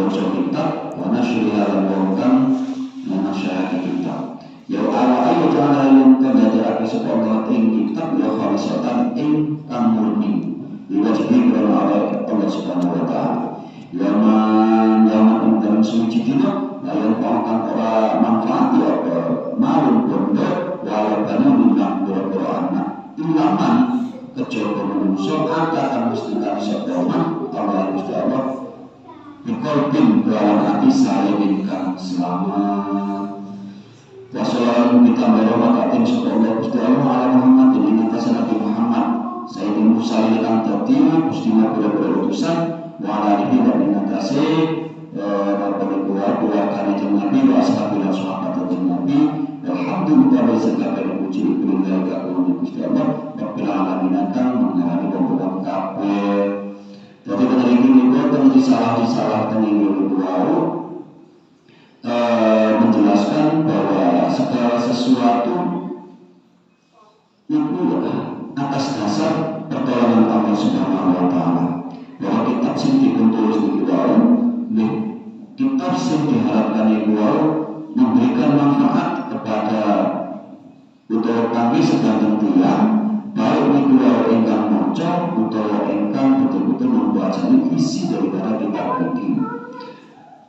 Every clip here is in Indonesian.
maca kitab wa nasyriha lan wongkang nasihat kitab. Ya Allah ayo ta'ala yang kadadake sapa Allah ing kitab ya khalisatan ing kang murni diwajibi karena Allah Subhanahu wa ta'ala. Yaman ing dalam suci dina yang akan ora manfaat ya malun bondo walau bana minang boro-boro anak ilaman kejaba manungsa akan mestikan sepoman Allah Gusti Allah bikolbin dalam hati saya ingkang selamat. Wassalamu ditambah rahmatin sapa Allah Gusti Allah ala Muhammad ing atas Nabi Muhammad sayyidil mursalin kang dadi Gusti Nabi utusan wa ala alihi wa atase keluarga Nabi wa ashabil sahabat Nabi alhamdulillah segala puji kepada Gusti Allah Rabbil alamin kang mengarani pembukaan kabeh. Jadi pada ini bukan disalah teningin menjelaskan bahwa segala sesuatu itu atas dasar pertolongan Allah Subhanahu wa ta'ala. Bahwa kitab sing ditulis di bawah, kitab sing diharapkan di bawah memberikan manfaat kepada utawa kami sedang tiang baik di bawah ingkang maca utawa ingkang betul-betul membaca isi daripada kitab ini.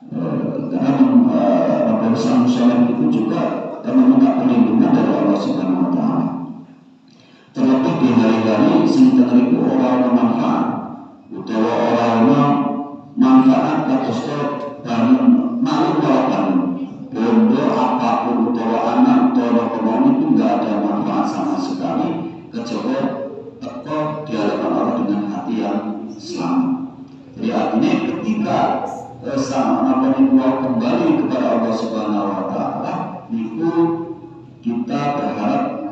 Karena Rabbul Salam itu juga meminta perlindungan dari Allah Subhanahu wa ta'ala. Terlebih di hari-hari sing teneriku orang manfaat utawa orang manfaat kados bangun malu bangun bondo apapun utawa anak utawa kemauan itu enggak ada manfaat sama sekali kecuali teko di hadapan Allah dengan hati yang selamat. Jadi artinya ketika sama kembali kepada Allah Subhanahu wa ta'ala itu kita berharap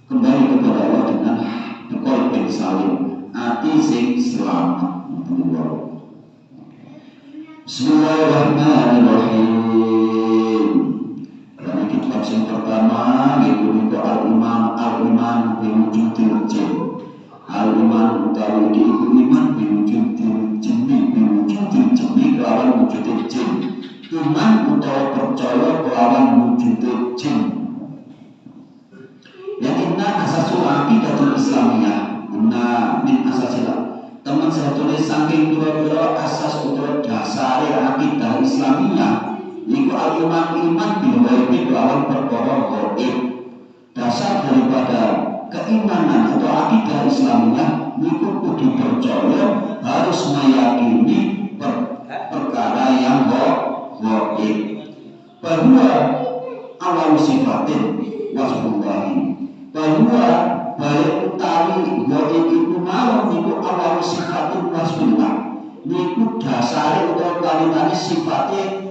kembali kepada Allah dengan qalbin salim, hati sing selamat. Bismillahirrahmanirrahim. Dan kitab yang pertama yaitu al-iman biwujudil jin. Al-iman utawi itu iman biwujudil jinni kelawan wujudil jin. Iman utawa percaya kelawan wujudil jin. Yang inna asasul aqidatul islamiyah. Inna min asasilah. Teman saya tulis saking pura-pura asas utawa dasar akidah islamiyah. Iku al-iman bil ghaibi kelawan perkara gaib. Dasar daripada keimanan atau akidah Islamiyah itu kudu percaya harus meyakini perkara yang gaib. Bahwa awal sifatin wasbullahi. Bahwa balik utawi gaib itu mau niku awal sifatin wasbullah. Niku dasare utawa kalitane sifatnya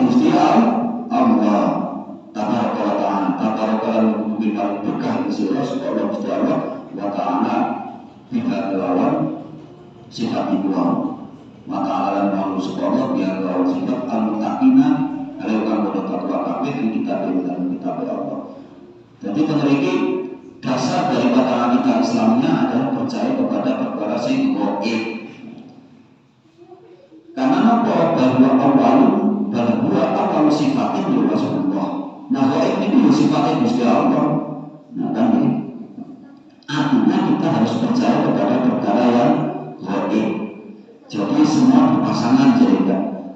Gusti Allah. Tabaraka mungkin paling berkah insya Allah Gusti Allah wa ta'ala tidak lawan sifat itu wa ta'ala dan Allah biar lawan sifat al-muttaqina alaikan bodoh takwa kabeh di kitab Allah. Jadi memiliki dasar daripada akidah Islamnya adalah percaya kepada perkara sing gaib. Karena apa? Bahwa awal sifatin ya Rasulullah. Nah, gaib ini sifatnya Gusti Allah. Nah, kan ini. Artinya kita harus percaya kepada perkara yang gaib. Jadi semua berpasangan jadi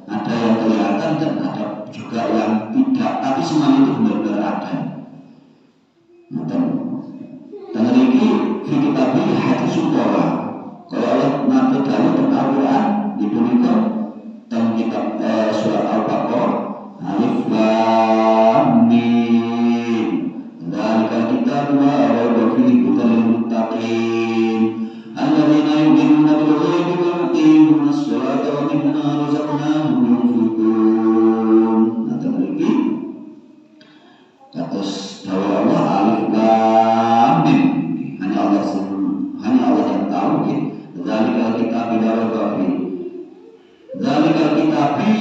ada yang kelihatan dan ada juga yang tidak. Tapi semua itu benar-benar ada. Nah, dan ini kita pilih hati suara. Kalau Allah nanti dari Al-Quran diberikan dalam kitab surat Al-Baqarah Alif Lam Mim. Dzalika kitabun la raiba fihi hudan lil muttaqin alladzina yu'minuna bil ghaibi wa yuqimuna as-salata wa mimma razaqnahum yunfiqun. Nah, lagi atas dawa Allah Alif Lam Mim. Hanya Allah yang tahu ya. Dzalika kitabun la raiba fihi. Dzalika kitabi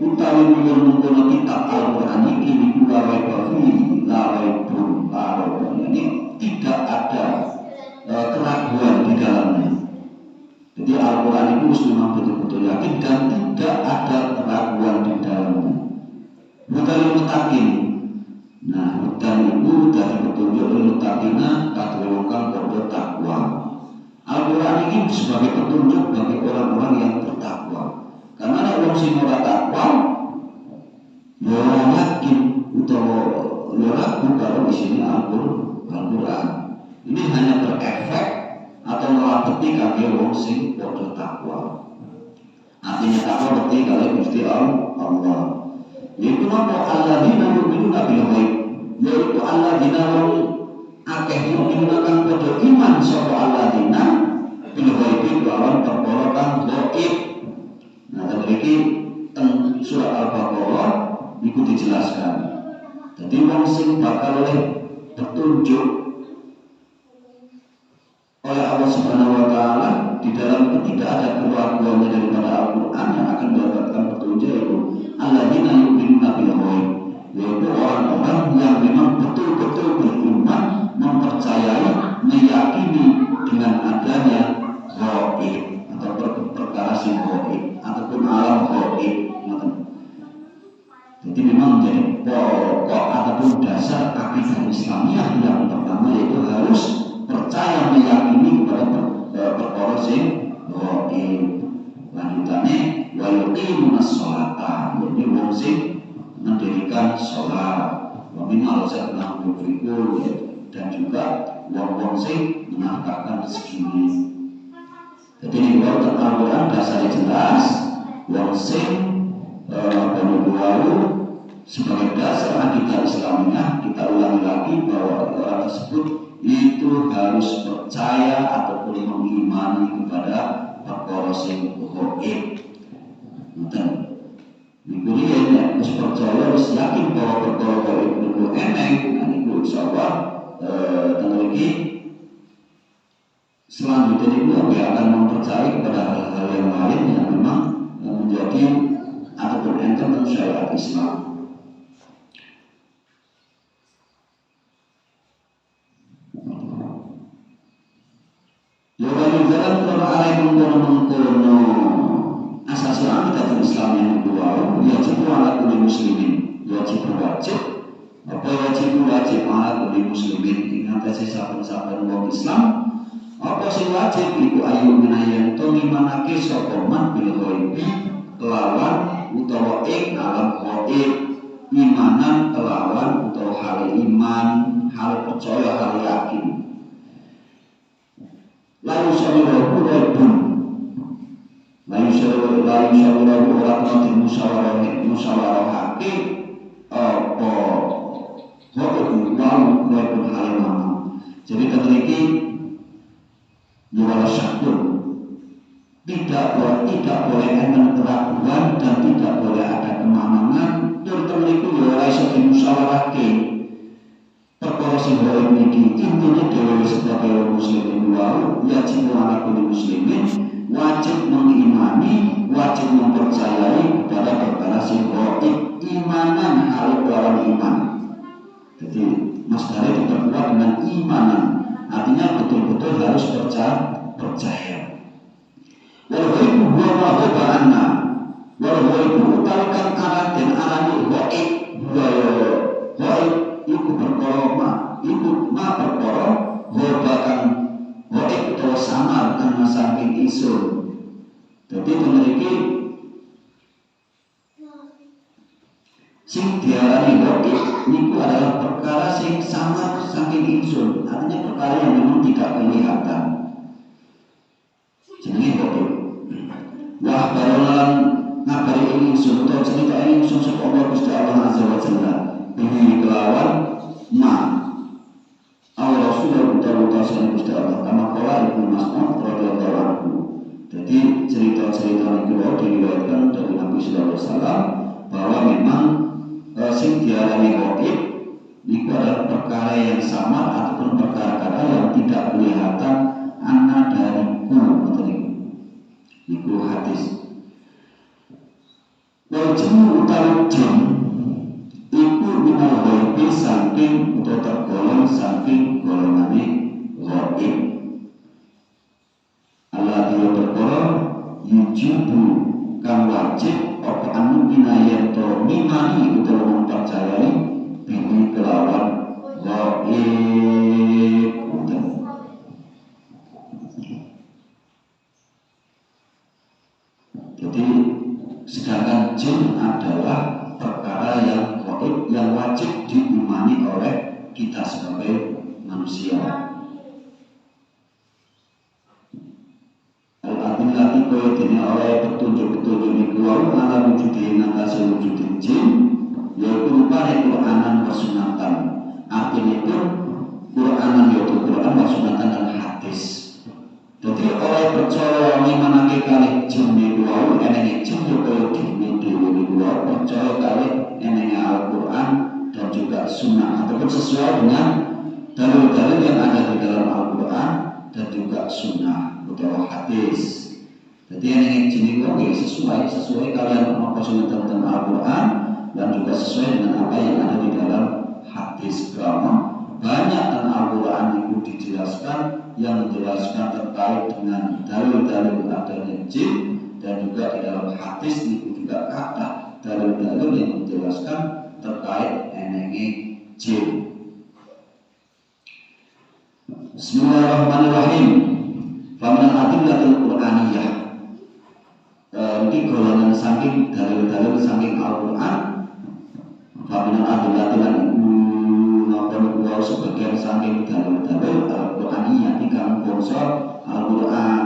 utawi mungkon kitab Al-Qur'an iki la raiba fihi ini tidak ada keraguan di dalamnya. Jadi Al-Quran itu memang betul-betul yakin dan tidak ada keraguan di dalamnya. Hudan mutakin. Nah, hudan itu dari petunjuk mutakina katulungkan kode takwa. Al-Quran ini sebagai petunjuk bagi orang-orang yang bertakwa. Karena orang sing ora takwa, ya yakin utawa ya ragu kalau isinya Al-Quran. Ini hanya berefek atau melabeti kaki wong sing padha takwa. Artinya takwa berarti kalau Gusti Allah. Yaitu napa alladzina yu'minuna bil ghaib. Yaitu alladzina wong akeh yu'minuna kang padha iman sapa alladzina bil ghaib lawan perkara kang gaib. Nah, mriki teng surah Al-Baqarah iku dijelaskan. Jadi wong sing bakal oleh petunjuk oleh Allah Subhanahu wa Ta'ala di dalam tidak ada keraguannya daripada Al-Quran yang akan mendapatkan petunjuk itu alladzina yu'minuna bil ghaib, yaitu orang-orang yang memang betul-betul beriman, mempercayai, meyakini dengan adanya ghaib atau perkara sing ghaib ataupun alam ghaib. Jadi memang menjadi pokok ataupun dasar akidah Islamiyah yang pertama yaitu harus percaya meyakini kepada perkara sing ghaib. Lanjutannya wa yuqimunas sholata, jadi wong sing mendirikan sholat, wa mimma razaqnahum yunfiqun, dan juga wong sing menafkahkan rezeki. Jadi ini kalau Al-Quran dasarnya jelas, wong sing lalu sebagai dasar akidah Islamiyah, kita ulangi lagi bahwa orang tersebut itu harus percaya ataupun mengimani kepada perkara sing ghaib. Ngoten. Niku yen wis percaya wis yakin bahwa perkara ghaib niku eneng, niku insyaallah teng iki selanjutnya niku akan mempercayai kepada hal-hal yang lain yang memang menjadi ataupun enten syariat Islam. Yaitu dalam Quran alaikum kono asasi akidah Islam yang kedua, wajib ala kulli muslimin, wajib apa wajib ala kulli muslimin, ingat saben-saben wong Islam apa sing wajib iku ayu minayen to ngimanake sapa man bil ghaib kelawan utawa ing alam ghaib, imanan kelawan utawa hal iman, hal percaya, hal yakin. Lalu syawirahu rabbun, lalu syawirahu rabbun musyawarahake apa hukum rabbun halimah. Jadi ketika yuwala syakun tidak boleh enten keraguan dan tidak boleh ada kemamangan. Terutama itu yuwala syakun musyawarahake perkara sing ghaib niki intine dhewe sebagai muslimin wau wajib ala kulli muslimin, wajib mengimani, wajib mempercayai kepada perkara sing ghaib, imanan harus lawan iman. Jadi masdare diperkuat dengan imanan, artinya betul-betul harus percaya. Wal ghaibu huwa ma ghaba anna, wal ghaibu utawi arah dan arane ghaib, ghaib iku perkara perkara ghabakan ghaib utawa samar karena saking isun. Jadi memiliki sing diarani ghaib niku adalah perkara sing samar saking isun, artinya perkara yang memang tidak kelihatan. Jenenge ghaib. Wah barolan ngabari ingsun utawa cerita ingsun sapa Allah Gusti Allah Azza wa Jalla bihi kelawan ma Allah Rasulullah utawa Gusti Allah kama qala Ibnu Mas'ud radhiyallahu anhu. Jadi cerita-cerita itu diriwayatkan dari Nabi sallallahu alaihi wasallam bahwa memang sing diarani ghaib itu adalah perkara yang samar ataupun perkara-perkara yang tidak kelihatan ana dariku itu hadis. Wajib utawi jin iku minal ghaibi saking atau tergolong saking golongane ghaib. Allah dia berkata yujibu kang wajib apa anu binayato mimani utawa mempercayai bihi kelawan gaib. Jadi sedangkan jin adalah perkara yang gaib yang wajib diimani oleh kita sebagai manusia. Al-adillati kaya dene oleh petunjuk-petunjuk niku wau ala wujudin atase wujudin jin yaitu rupane Qur'anan wa sunatan. Artinipun Qur'anan yaitu Qur'an wa sunatan dan hadis. Jadi oleh percaya ngimanake kalih jin niku wau enenge jin yo kaya dhewe niku wau percaya kalih enenge Al-Qur'an dan juga sunnah ataupun sesuai dengan dalil-dalil yang ada di dalam Al-Qur'an dan juga sunnah atau hadis. Jadi yang jenis itu sesuai kalian apa tentang Al-Quran dan juga sesuai dengan apa yang ada di dalam hadis. Karena banyak tentang Al-Quran itu dijelaskan yang menjelaskan terkait dengan dalil-dalil adanya jin dan juga di dalam hadis itu juga kata dalil-dalil yang menjelaskan terkait enenge jin. Bismillahirrahmanirrahim. Faminal adillatil Qur'aniyah. Ini golongan saking dalil-dalil saking Al-Qur'an. Faminal adillatil napa niku sebagian saking dalil-dalil Al-Qur'aniyah dikang bangsa Al-Qur'an.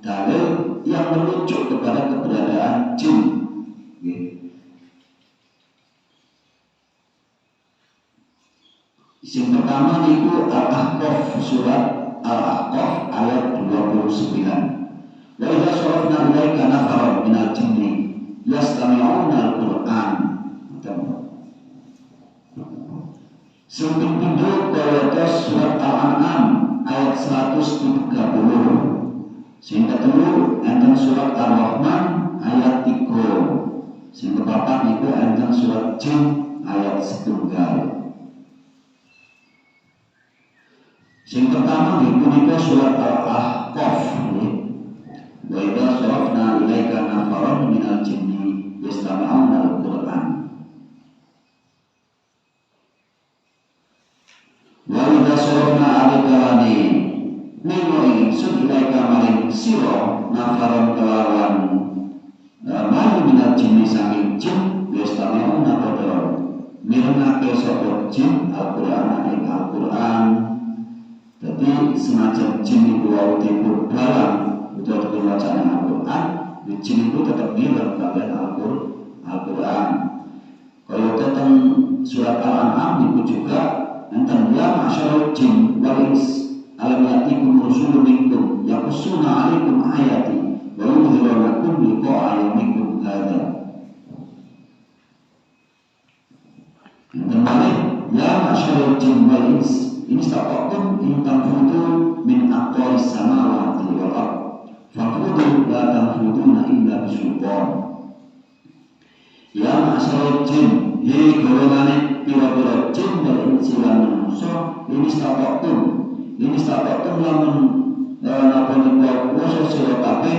Dalil yang merujuk kepada keberadaan jin. Yang pertama niku Al-Ahqaf, surat Al-Ahqaf ayat 29. Wa idza sarafna ilaika nafaran minal jinni yastami'una al-Qur'an. Sing pindho kaya surat Al-An'am ayat 130. Sing ketelu enten surat Ar-Rahman ayat 3. Sing kepapat niku enten surat Jin ayat 1. Yang pertama punika surat Al-Ahqaf. Wa idza sarafna ilaika nafaran minal jinni yastami'una al-Qur'an. Wa idza sarafna alaikani mimma ingsun ilaika maring sira nafaran kelawan maring minal jinni saking jin yastami'una al-Qur'an. Mirengake sapa jin Al-Qur'an ing Al-Qur'an. Jadi semacam jin itu wau timbul dalam itu ada bacaan Al-Quran, jin itu tetap bilang kalian Al-Quran. Kalau tentang surat Al-An'am itu juga tentang ya masyarakat jin wal ins alam yatikum rusulun minkum yaqussuna alaikum ayati wa yudhhirunakum liqa'a yawmikum hadza. Kembali ya masyarakat jin wal ins ini istaqatum in tanfudu min aqwalis samawati wal ard fanfudu la tanfuduna illa bisultan. Ya ma'asyarul jin, ye golongane pira-pira jin wal insi lan manungsa ini istaqatum lamun napa niku kuwasa sira kabeh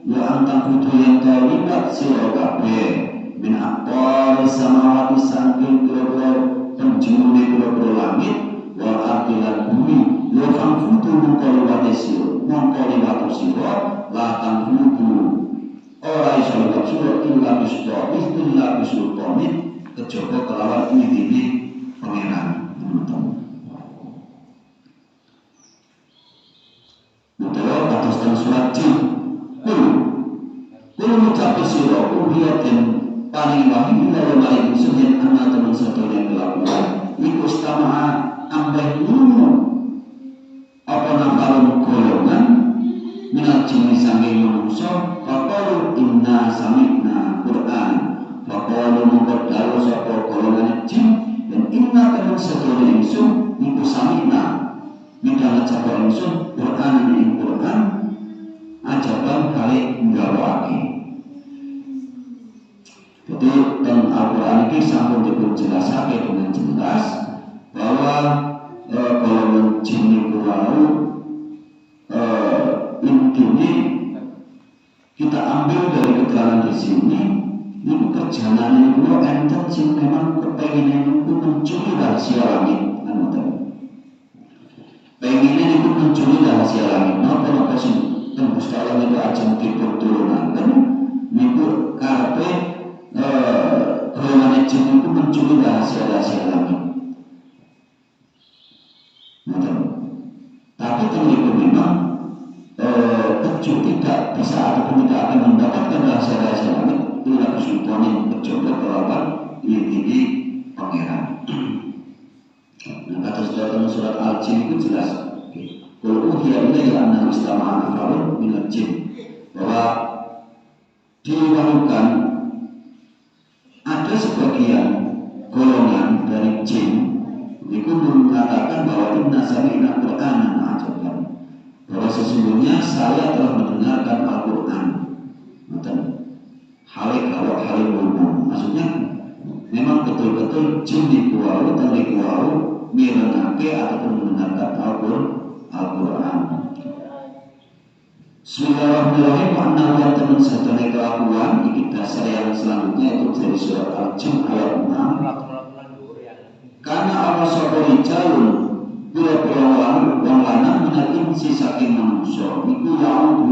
ya antanfudu yang liwat sira kabeh min aqwalis samawati saking pira-pira penjurune pira-pira langit wal ardi lan bumi ya fanfudu mengkoliwati sira la tanfudu ora iso liwat sira illa bisultanin kejaba kelawan idine pangeran. Utawa kados teng surat Jin kul ngucap sira uhiyatin paling wahyu ila maring ingsun yen ana temen sedaya kelakuan iku istama'a ambeh lunu apa nafarun golongan minal jinni sange manungsa faqalu inna sami'na Qur'an faqalu mengkodalu sapa golongan jin dan inna temen sedaya ingsun iku sami'na midang sapa ingsun Qur'an ing Qur'an ajaban kali nggawake. Jadi dalam Al-Quran ini sampun dijelasake dengan jelas bahwa golongan jin niku wau intine kita kita ambil dari keterangan di sini, ini kerjaan itu enten sing memang kepengen itu mencuri rahasia langit, pengennya itu mencuri rahasia langit. Kenapa sih? Tembus dalam itu aja mungkin turunan kan? Itu karpe golongan jin itu mencuri rahasia langit. Tapi tentu memang pecu tidak bisa ataupun tidak akan mendapatkan rahasia langit. Itulah kesultanan mencoba melawan ini pangeran. Nah, kata surat Al-Jin itu jelas. Qul uhiya ilayya annahu istama'a nafarun minal jin, bahwa diwahyukan ada sebagian golongan dari jin itu mengatakan bahwa inna sami'na Qur'anan ajaban, bahwa sesungguhnya saya telah mendengarkan Al-Qur'an. Halik umum, maksudnya memang betul-betul jin di kuau mirenake ataupun mendengarkan Al-Qur'an. Bismillahirrahmanirrahim. Annahu yang teman satune kelakuan iki dasar yang selanjutnya itu dari surat Al-Jin ayat 6. Karena Allah sapa jalun pira-pira wong lanang minat insi saking manusia iku yang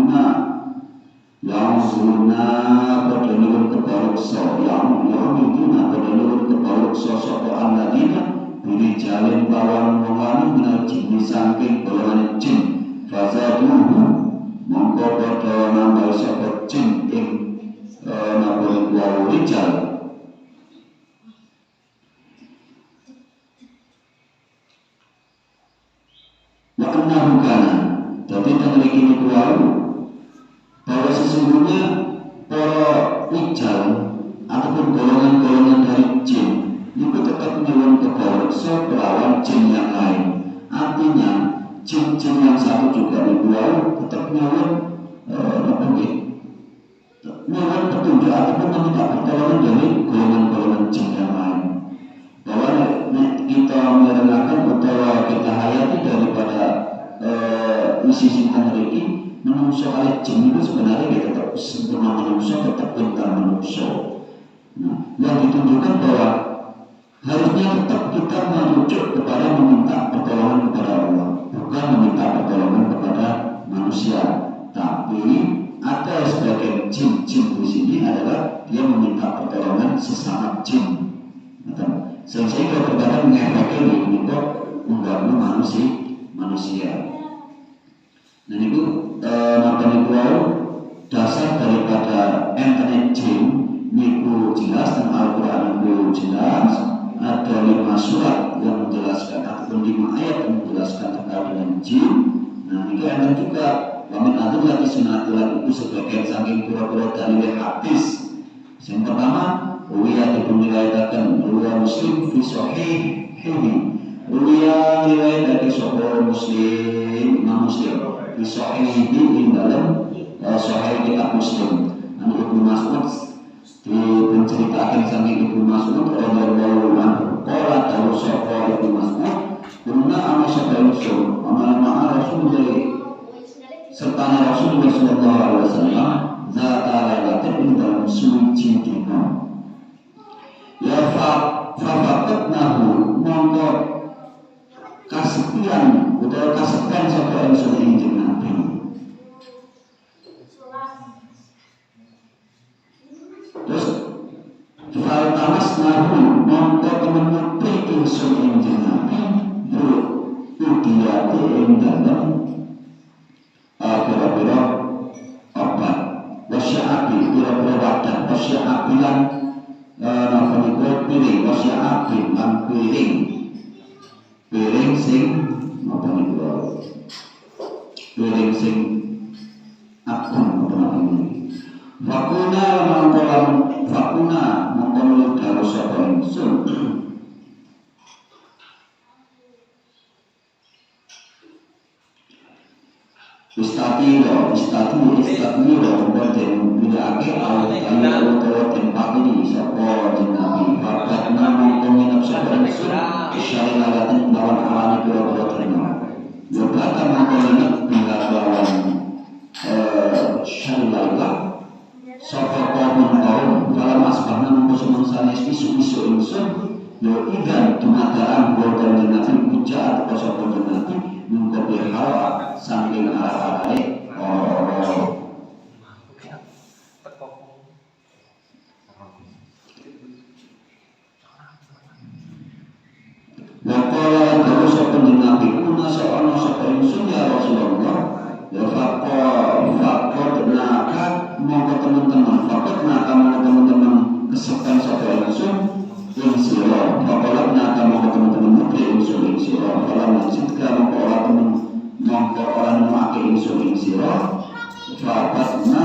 pada nurun kebaruksa yang pada nurun kebaruksa sapa annadina bini jalin bawang wong lanang minat jin saking golongan jin fazaduhu mongko pada nambah sapa jin ing nambah wawu rijal. Wa annahu kana dadi teng mriki niku bahwa sesungguhnya para rijal ataupun golongan-golongan dari jin itu tetap nyuwun kebaruksa melawan jin yang lain. Artinya jin-jin yang satu juga itu tetap nyuwun petunjuk ataupun meminta pertolongan dari golongan-golongan jin yang lain. Bahwa kita merelakan atau kita hayati daripada isi sintan ini menungso oleh jin itu sebenarnya dia tetap sempurna menungso, tetap pintar menungso. Yang ditunjukkan bahwa harusnya tetap kita merujuk kepada meminta pertolongan kepada Allah, bukan meminta pertolongan kepada manusia. Tapi ada sebagian jin-jin di sini adalah dia meminta pertolongan sesama jin. Sehingga terkadang mengefekkan itu mengganggu manusia. Dan itu dasar daripada internet jin niku jelas dan Al-Quran itu jelas. Ada 5 surat yang menjelaskan ataupun 5 ayat yang menjelaskan terkait dengan jin. Nah ini ada juga wamin adillati sunatilah itu sebagian saking pura-pura dalil hadis. Yang pertama, Uwiyah diriwayatkan Ruwiyah Muslim fi sahihihi. Ruwiyah riwayatkan sahih Muslim, Imam Muslim fi sahihihi ing dalam sahih kitab Muslim. An Ibnu Mas'ud diceritakan saking Ibnu Mas'ud radhiyallahu anhu qala ta'ala sahih Ibnu Mas'ud kunna ama sabal rasul amal ma'a Rasulullah serta Rasulullah sallallahu alaihi wasallam zata lailatin ing dalam suci dina. Ya faqatnahu mongko kasepian utawa kasepian sapa ingsun ing Nabi. Terus fal tamasnahu mongko menutupi ingsun ing Nabi udiyati ing dalam pira-pira obat wasya'abi pira-pira wadah wasya'abilan nafaniku piring wasya'abin lan piring sing nafaniku piring sing agung nafaniku fakuna mengkonon daru sapa ingsun istatiro dan bidake awal kali utawa tempat ini sapa Nabi fakat nama peminat sapa ingsun isyaralatin lawan alani pira-pira terima yobata mengkonon bila lawan syarilah karena mengkosong sanes isu-isu insun yo ikan tumataan buat kanjeng Nabi puja atau kosong kanjeng Nabi mengkopi hawa saking arah-arahe orang-orang. Waqala lan dawu sapa kanjeng Nabi kuna sa'ana sapa insun ya Rasulullah ya fakot naka mongko teman-teman kesekan sapa insun ing sira waqala naka mongko teman-teman mukli insun ing sira kalau lanjutka mongko ora nemake insun ing sira fakatna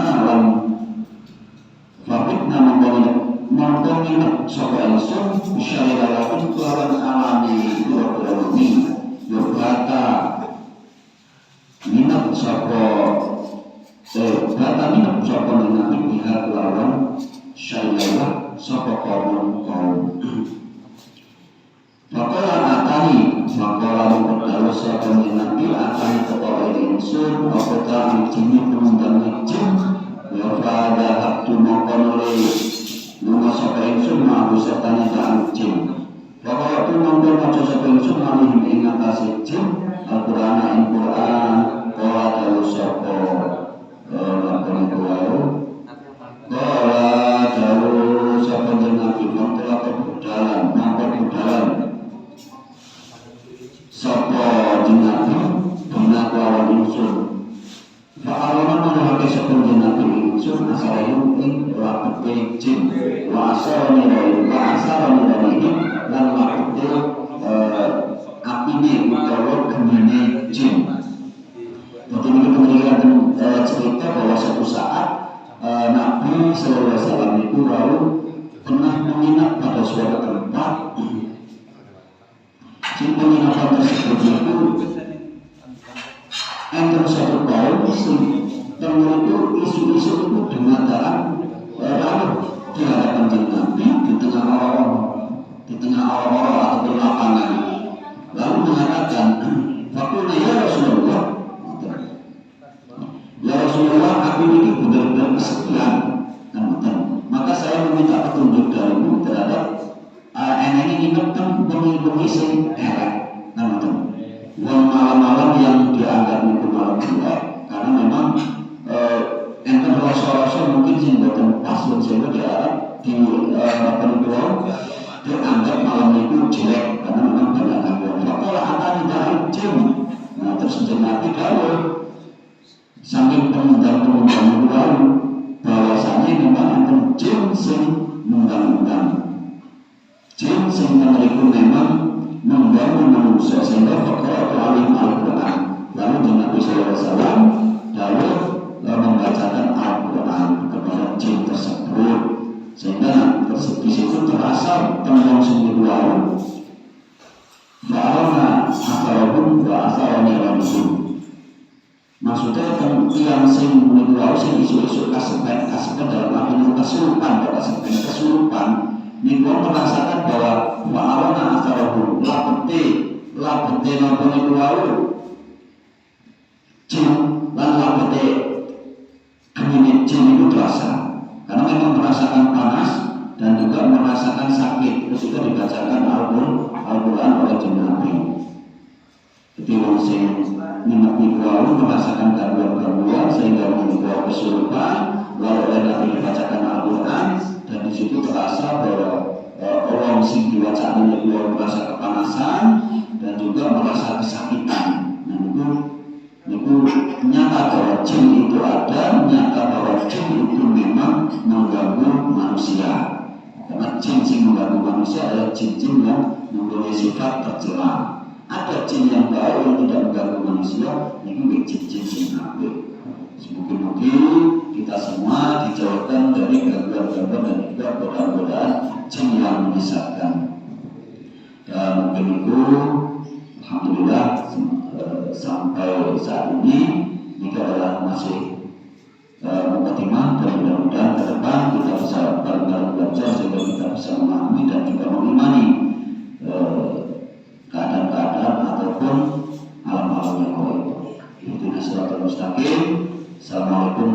mongko nginep sapa insun bisyaralah kelawan alami kula-kula yo kata minat sapa minat sapa nabi pihak lawan syailah sapa kaum Makalah atani makalah mengetahui sapa nabi atani kepada insun apakah jinni penundang jin ya pada waktu mengkonole nunga sapa insun mau setan dan jin bahwa waktu mengkon maca sapa insun malih ing atase jin Al-Qur'an ing Qur'an kala dalu sapa lakon kuwi kala dalu sapa nabi mengkon kebudalan sapa nabi dina kala insun fa'alana manahake sapa nabi insun asalayu ing lakon jin wa asarani lan lakon apine utawa gemine jin. Jadi ini kemudian cerita bahwa suatu saat Nabi Sallallahu Alaihi Wasallam itu lalu pernah menginap pada suatu tempat. Di penginapan tersebut itu enter satu kaum Muslim dan itu isu-isu itu dimatakan lalu di hadapan Nabi di tengah orang-orang atau di lapangan. Lalu mengatakan, "Fakulna ya Rasulullah, aku ini benar-benar kesepian." Maka saya meminta petunjuk darimu terhadap ini kan bengi-bengi sing elek, malam-malam yang dianggap itu malam gelap, karena memang enten rasa-rasa mungkin sing boten pas sehingga di dianggap malam itu jelek karena memang banyak gangguan. Kalau akan dari jin, terus Nabi kalau saking penundang-penundang itu bahwasanya memang akan jin sing mundang-mundang, jin sing mereka memang mengganggu manusia sehingga fakir alim Al-Quran. Lalu Nabi SAW lalu membacakan Al-Quran kepada jin tersebut sehingga di situ terasa tembang sungguh lalu Fa'alna asarabun wa asarani rabbun. Maksudnya yang sing menuju sing isu-isu kasepen dalam arti kesurupan niku merasakan bahwa fa'alna asarabun labete napa niku lalu jin lan labete gemine jin itu terasa karena memang merasakan panas dan juga merasakan sakit. Terus itu dibacakan Al-Quran oleh Nabi. Jadi orang sing nyimak niku merasakan gangguan sehingga membuat kesurupan, lalu oleh Nabi dibacakan Al-Quran dan di situ terasa bahwa orang sing dibacakan niku merasa kepanasan dan juga merasa kesakitan. Nah itu nyata bahwa jin itu ada, nyata bahwa jin itu memang mengganggu manusia. Karena jin yang mengganggu manusia adalah jin-jin yang mempunyai sifat tercela. Ada jin yang baik yang tidak mengganggu manusia, ini jin-jin yang apik. Mungkin kita semua dijauhkan dari gangguan-gangguan dan juga godaan-godaan jin yang menyesatkan. Dan mungkin itu, alhamdulillah sampai saat ini adalah masih mukadimah dan mudah-mudahan ke depan kita bisa bareng-bareng belajar sehingga kita bisa memahami dan juga mengimani keadaan-keadaan ataupun alam-alam yang gaib. Itu Siratal Mustaqim. Assalamualaikum